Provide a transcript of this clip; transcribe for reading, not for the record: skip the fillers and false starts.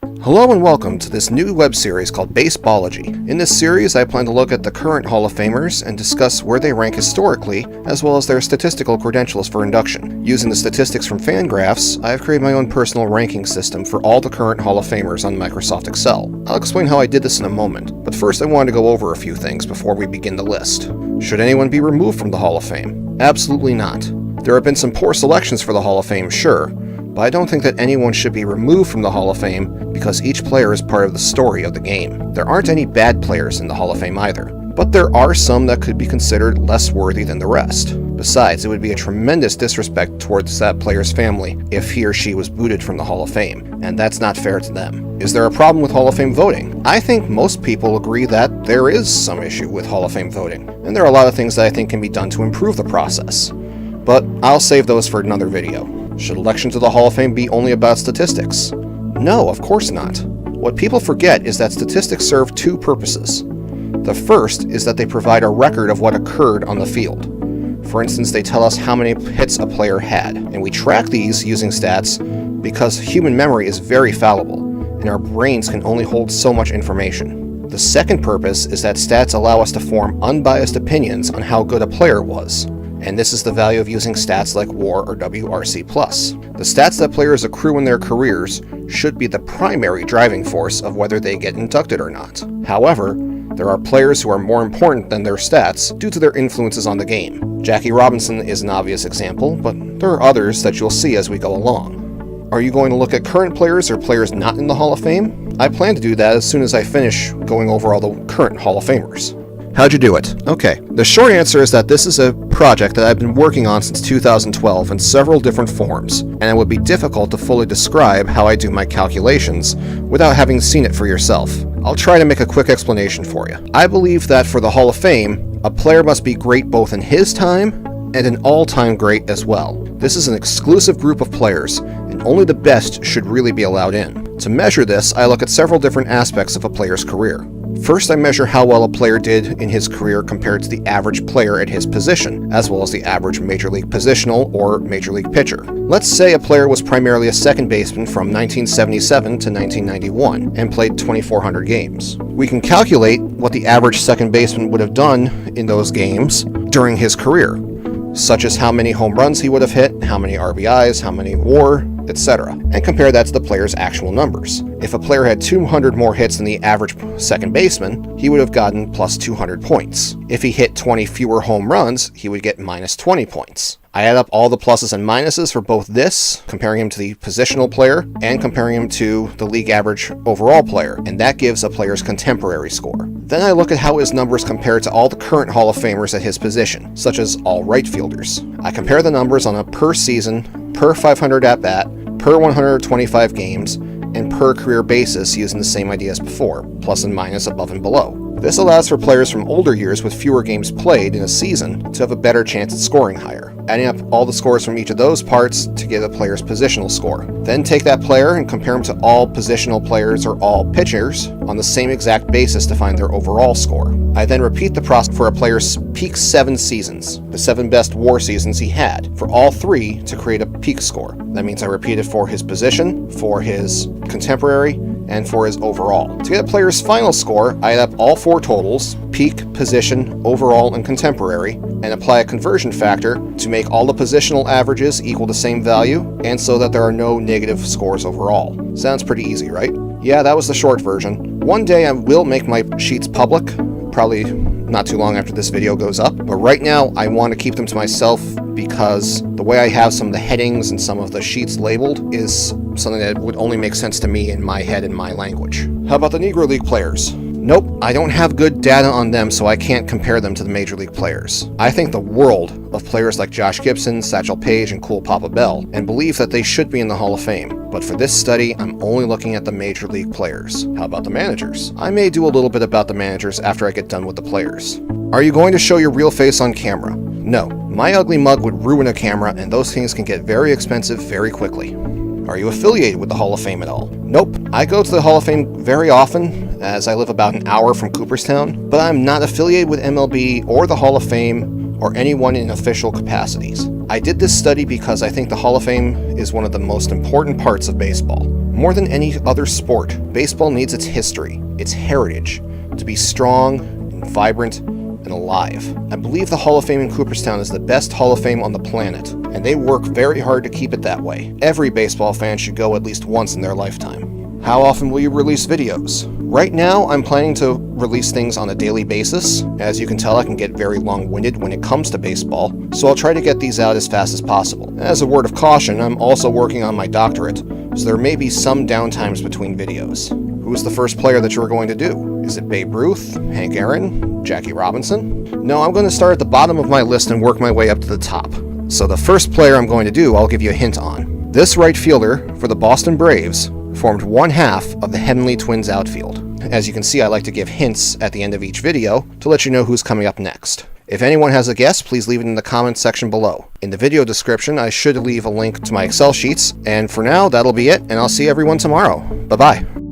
Hello and welcome to this new web series called Baseballogy. In this series, I plan to look at the current Hall of Famers and discuss where they rank historically, as well as their statistical credentials for induction. Using the statistics from Fangraphs, I have created my own personal ranking system for all the current Hall of Famers on Microsoft Excel. I'll explain how I did this in a moment, but first I wanted to go over a few things before we begin the list. Should anyone be removed from the Hall of Fame? Absolutely not. There have been some poor selections for the Hall of Fame, sure, but I don't think that anyone should be removed from the Hall of Fame because each player is part of the story of the game. There aren't any bad players in the Hall of Fame either, but there are some that could be considered less worthy than the rest. Besides, it would be a tremendous disrespect towards that player's family if he or she was booted from the Hall of Fame, and that's not fair to them. Is there a problem with Hall of Fame voting? I think most people agree that there is some issue with Hall of Fame voting, and there are a lot of things that I think can be done to improve the process. But I'll save those for another video. Should election to the Hall of Fame be only about statistics? No, of course not. What people forget is that statistics serve two purposes. The first is that they provide a record of what occurred on the field. For instance, they tell us how many hits a player had, and we track these using stats because human memory is very fallible, and our brains can only hold so much information. The second purpose is that stats allow us to form unbiased opinions on how good a player was. And this is the value of using stats like WAR or WRC+. The stats that players accrue in their careers should be the primary driving force of whether they get inducted or not. However, there are players who are more important than their stats due to their influences on the game. Jackie Robinson is an obvious example, but there are others that you'll see as we go along. Are you going to look at current players or players not in the Hall of Fame? I plan to do that as soon as I finish going over all the current Hall of Famers. How'd you do it? Okay, the short answer is that this is a project that I've been working on since 2012 in several different forms, and it would be difficult to fully describe how I do my calculations without having seen it for yourself. I'll try to make a quick explanation for you. I believe that for the Hall of Fame, a player must be great both in his time and an all-time great as well. This is an exclusive group of players, and only the best should really be allowed in. To measure this, I look at several different aspects of a player's career. First, I measure how well a player did in his career compared to the average player at his position, as well as the average Major League positional or Major League pitcher. Let's say a player was primarily a second baseman from 1977 to 1991 and played 2,400 games. We can calculate what the average second baseman would have done in those games during his career, such as how many home runs he would have hit, how many RBIs, how many WAR, etc., and compare that to the player's actual numbers. If a player had 200 more hits than the average second baseman, he would have gotten plus 200 points. If he hit 20 fewer home runs, he would get minus 20 points. I add up all the pluses and minuses for both this, comparing him to the positional player, and comparing him to the league average overall player, and that gives a player's contemporary score. Then I look at how his numbers compare to all the current Hall of Famers at his position, such as all right fielders. I compare the numbers on a per season, per 500 at-bat, per 125 games, and per career basis using the same idea as before, plus and minus above and below. This allows for players from older years with fewer games played in a season to have a better chance at scoring higher. Adding up all the scores from each of those parts to get a player's positional score. Then take that player and compare him to all positional players or all pitchers on the same exact basis to find their overall score. I then repeat the process for a player's peak 7 seasons, the 7 best WAR seasons he had, for all 3 to create a peak score. That means I repeat it for his position, for his contemporary, and for his overall. To get a player's final score, I add up all 4 totals, peak, position, overall, and contemporary, and apply a conversion factor to make all the positional averages equal the same value, and so that there are no negative scores overall. Sounds pretty easy, right? Yeah, that was the short version. One day I will make my sheets public, probably not too long after this video goes up, but right now I want to keep them to myself because the way I have some of the headings and some of the sheets labeled is something that would only make sense to me in my head and my language. How about the Negro League players? Nope, I don't have good data on them, so I can't compare them to the Major League players. I think the world of players like Josh Gibson, Satchel Paige, and Cool Papa Bell, and believe that they should be in the Hall of Fame. But for this study, I'm only looking at the Major League players. How about the managers? I may do a little bit about the managers after I get done with the players. Are you going to show your real face on camera? No. My ugly mug would ruin a camera, and those things can get very expensive very quickly. Are you affiliated with the Hall of Fame at all? Nope. I go to the Hall of Fame very often, as I live about an hour from Cooperstown, but I'm not affiliated with MLB or the Hall of Fame or anyone in official capacities. I did this study because I think the Hall of Fame is one of the most important parts of baseball. More than any other sport, baseball needs its history, its heritage, to be strong and vibrant and alive. I believe the Hall of Fame in Cooperstown is the best Hall of Fame on the planet, and they work very hard to keep it that way. Every baseball fan should go at least once in their lifetime. How often will you release videos? Right now, I'm planning to release things on a daily basis. As you can tell, I can get very long-winded when it comes to baseball, so I'll try to get these out as fast as possible. As a word of caution, I'm also working on my doctorate, so there may be some downtimes between videos. Who is the first player that you're going to do? Is it Babe Ruth, Hank Aaron, Jackie Robinson? No, I'm going to start at the bottom of my list and work my way up to the top. So the first player I'm going to do, I'll give you a hint on. This right fielder for the Boston Braves formed one half of the Heavenly Twins outfield. As you can see, I like to give hints at the end of each video to let you know who's coming up next. If anyone has a guess, please leave it in the comments section below. In the video description, I should leave a link to my Excel sheets, and for now, that'll be it, and I'll see everyone tomorrow. Bye-bye.